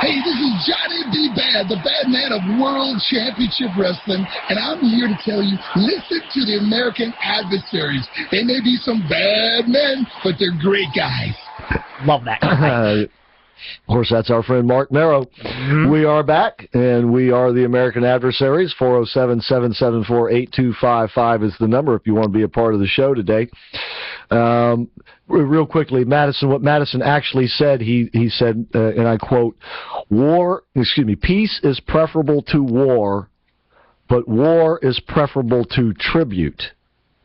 Hey, this is Johnny B. Bad, the bad man of World Championship Wrestling, and I'm here to tell you, listen to the American Adversaries. They may be some bad men, but they're great guys. Love that guy. Of course, that's our friend Mark Merrow. We are back, and we are the American Adversaries. 407-774-8255 is the number if you want to be a part of the show today. Real quickly, what Madison actually said, he said, and I quote, peace is preferable to war, but war is preferable to tribute.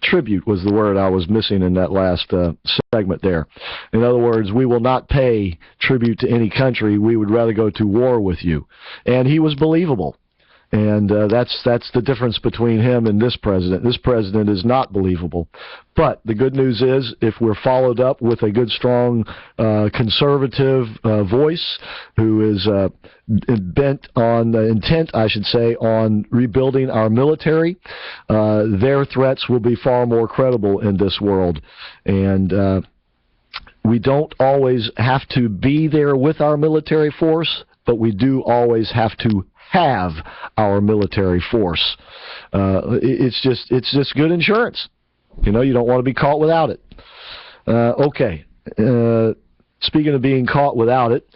Tribute was the word I was missing in that last segment there. In other words, we will not pay tribute to any country. We would rather go to war with you. And he was believable. And that's the difference between him and this president. This president is not believable. But the good news is, if we're followed up with a good, strong, conservative voice who is intent on rebuilding our military, their threats will be far more credible in this world. And we don't always have to be there with our military force, but we do always have to have our military force. It's just good insurance. You know, you don't want to be caught without it. Okay. Speaking of being caught without it,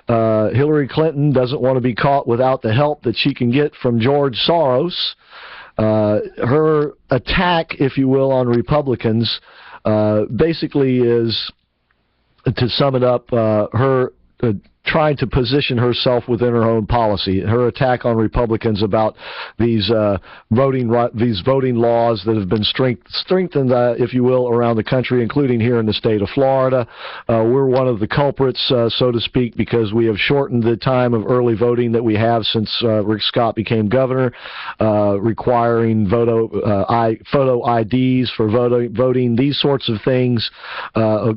Hillary Clinton doesn't want to be caught without the help that she can get from George Soros. Her attack, if you will, on Republicans basically is, to sum it up, her trying to position herself within her own policy. Her attack on Republicans about these voting laws that have been strengthened, if you will, around the country, including here in the state of Florida. We're one of the culprits, so to speak, because we have shortened the time of early voting that we have since Rick Scott became governor, requiring photo IDs for voting. These sorts of things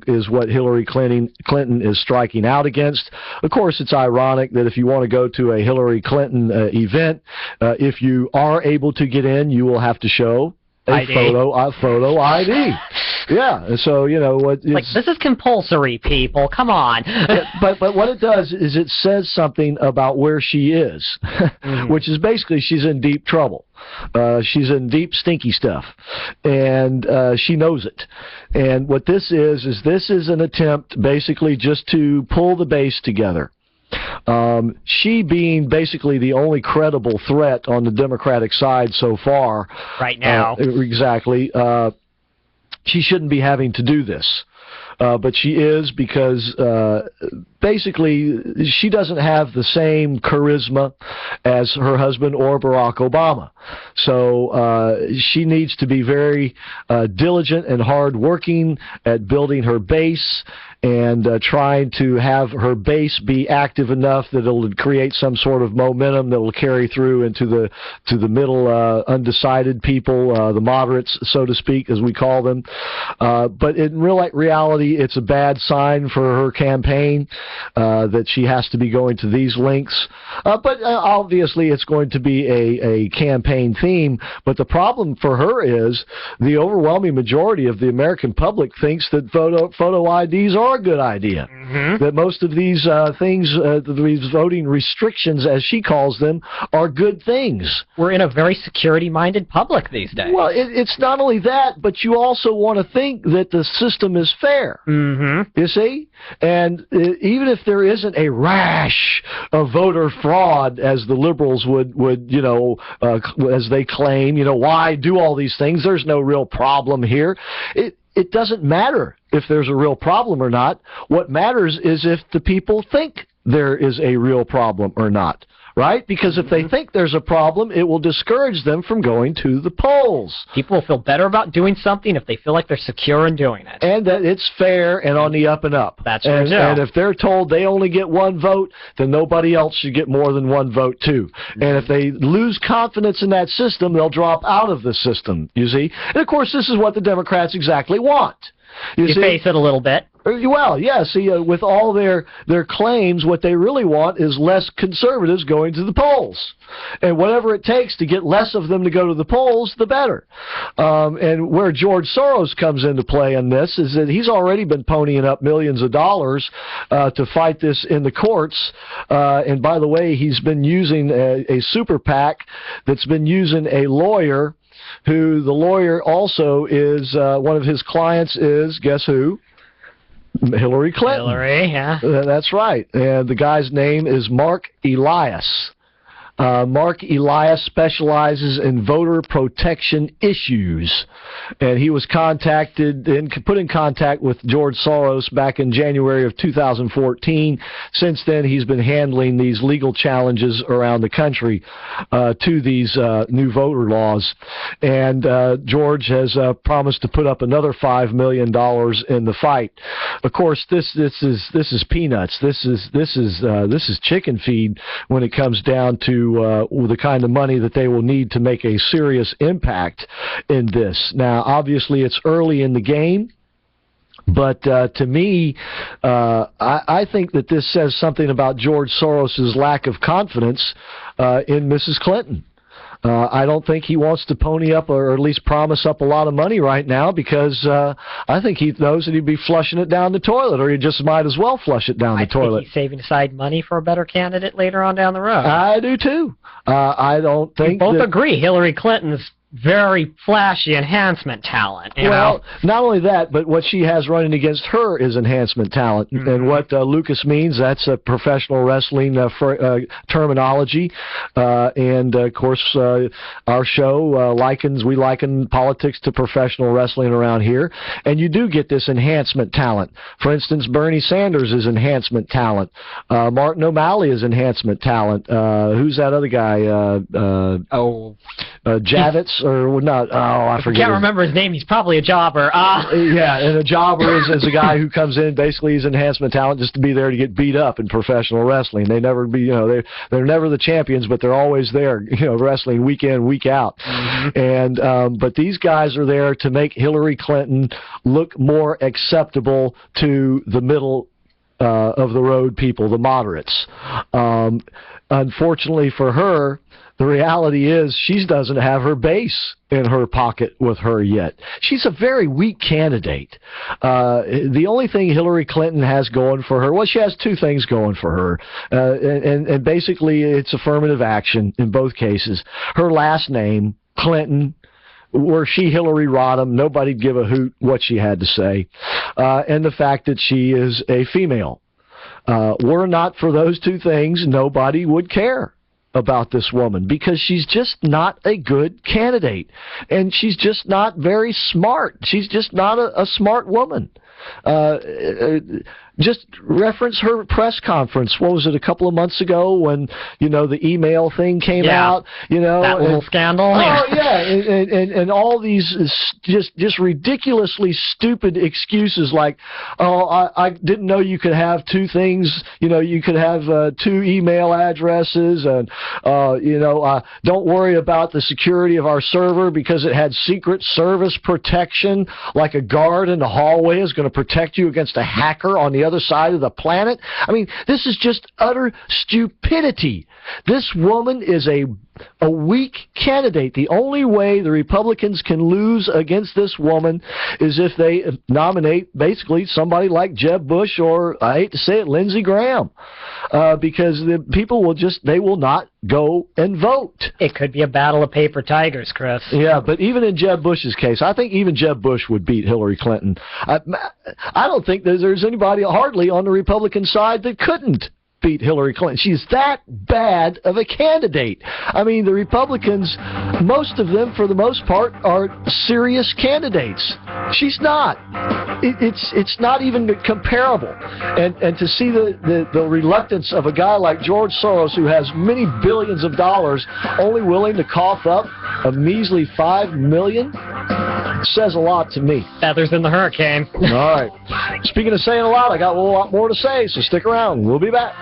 is what Hillary Clinton is striking out against. Of course, it's ironic that if you want to go to a Hillary Clinton event, if you are able to get in, you will have to show a photo ID. Yeah, so, you know, what like, this is compulsory, people. Come on. but what it does is it says something about where she is, which is basically she's in deep trouble. She's in deep, stinky stuff, and she knows it. And what this is this is an attempt basically just to pull the base together. She being basically the only credible threat on the Democratic side so far. Right now. Exactly. She shouldn't be having to do this. But she is, because basically she doesn't have the same charisma as her husband or Barack Obama. So she needs to be very diligent and hardworking at building her base and trying to have her base be active enough that it'll create some sort of momentum that will carry through into the middle undecided people, the moderates, so to speak, as we call them. But in reality, it's a bad sign for her campaign that she has to be going to these lengths. But obviously, it's going to be a campaign theme. But the problem for her is the overwhelming majority of the American public thinks that photo IDs are a good idea. That most of these things, these voting restrictions, as she calls them, are good things. We're in a very security-minded public these days. Well, it's not only that, but you also want to think that the system is fair. You see? And even if there isn't a rash of voter fraud, as the liberals would you know, as they claim, you know, why do all these things? There's no real problem here. It doesn't matter if there's a real problem or not. What matters is if the people think there is a real problem or not, right? Because if they think there's a problem, it will discourage them from going to the polls. People will feel better about doing something if they feel like they're secure in doing it. And that it's fair and on the up and up. That's true. And if they're told they only get one vote, then nobody else should get more than one vote too. And if they lose confidence in that system, they'll drop out of the system, you see? And of course, this is what the Democrats exactly want. You face it a little bit. Well, yeah, see, with all their claims, what they really want is less conservatives going to the polls. And whatever it takes to get less of them to go to the polls, the better. And where George Soros comes into play in this is that he's already been ponying up millions of dollars to fight this in the courts. And by the way, he's been using a super PAC that's been using a lawyer who the lawyer also is, one of his clients is, guess who? Hilary Clinton. Hilary, yeah. That's right. And the guy's name is Mark Elias. Mark Elias specializes in voter protection issues, and he was contacted and put in contact with George Soros back in January of 2014. Since then, he's been handling these legal challenges around the country to these new voter laws, and George has promised to put up another $5 million in the fight. Of course, this is peanuts. This is chicken feed when it comes down to the kind of money that they will need to make a serious impact in this. Now, obviously, it's early in the game, but to me, I think that this says something about George Soros's lack of confidence in Mrs. Clinton. I don't think he wants to pony up or at least promise up a lot of money right now because I think he knows that he'd be flushing it down the toilet, or he just might as well flush it down the toilet. I think he's saving aside money for a better candidate later on down the road. I do too. I don't think we both agree Hillary Clinton's very flashy enhancement talent. You know? Not only that, but what she has running against her is enhancement talent. Mm-hmm. And what Lucas means, that's a professional wrestling terminology. And, of course, our show we liken politics to professional wrestling around here. And you do get this enhancement talent. For instance, Bernie Sanders is enhancement talent. Martin O'Malley is enhancement talent. Who's that other guy? Javits? Or not? Oh, I forget. I can't remember his name. He's probably a jobber. Yeah, and a jobber is a guy who comes in. Basically, he's enhancement talent just to be there to get beat up in professional wrestling. They never be, they're never the champions, but they're always there, wrestling week in, week out. Mm-hmm. And but these guys are there to make Hillary Clinton look more acceptable to the middle of the road people, the moderates. Unfortunately for her, the reality is she doesn't have her base in her pocket with her yet. She's a very weak candidate. The only thing Hillary Clinton has going for her, well, she has two things going for her, and basically it's affirmative action in both cases. Her last name, Clinton, were she Hillary Rodham, nobody'd give a hoot what she had to say, and the fact that she is a female. Were not for those two things, nobody would care about this woman because she's just not a good candidate, and she's just not very smart. She's just not a smart woman. Just reference her press conference. What was it, a couple of months ago when, the email thing came out? That little scandal. Oh, yeah, and all these just ridiculously stupid excuses like, I didn't know you could have two things. You could have two email addresses, and, don't worry about the security of our server because it had Secret Service protection, like a guard in the hallway is going to protect you against a hacker on the other side of the planet. I mean, this is just utter stupidity. This woman is a weak candidate. The only way the Republicans can lose against this woman is if they nominate basically somebody like Jeb Bush or, I hate to say it, Lindsey Graham, because the people will not go and vote. It could be a battle of paper tigers, Chris. Yeah, but even in Jeb Bush's case, I think even Jeb Bush would beat Hillary Clinton. I don't think there's anybody hardly on the Republican side that couldn't beat Hillary Clinton. She's that bad of a candidate. I mean, the Republicans, most of them, for the most part, are serious candidates. She's not. It's not even comparable. And to see the reluctance of a guy like George Soros, who has many billions of dollars, only willing to cough up a measly $5 million, says a lot to me. Feathers in the hurricane. All right. Speaking of saying a lot, I got a lot more to say, so stick around. We'll be back.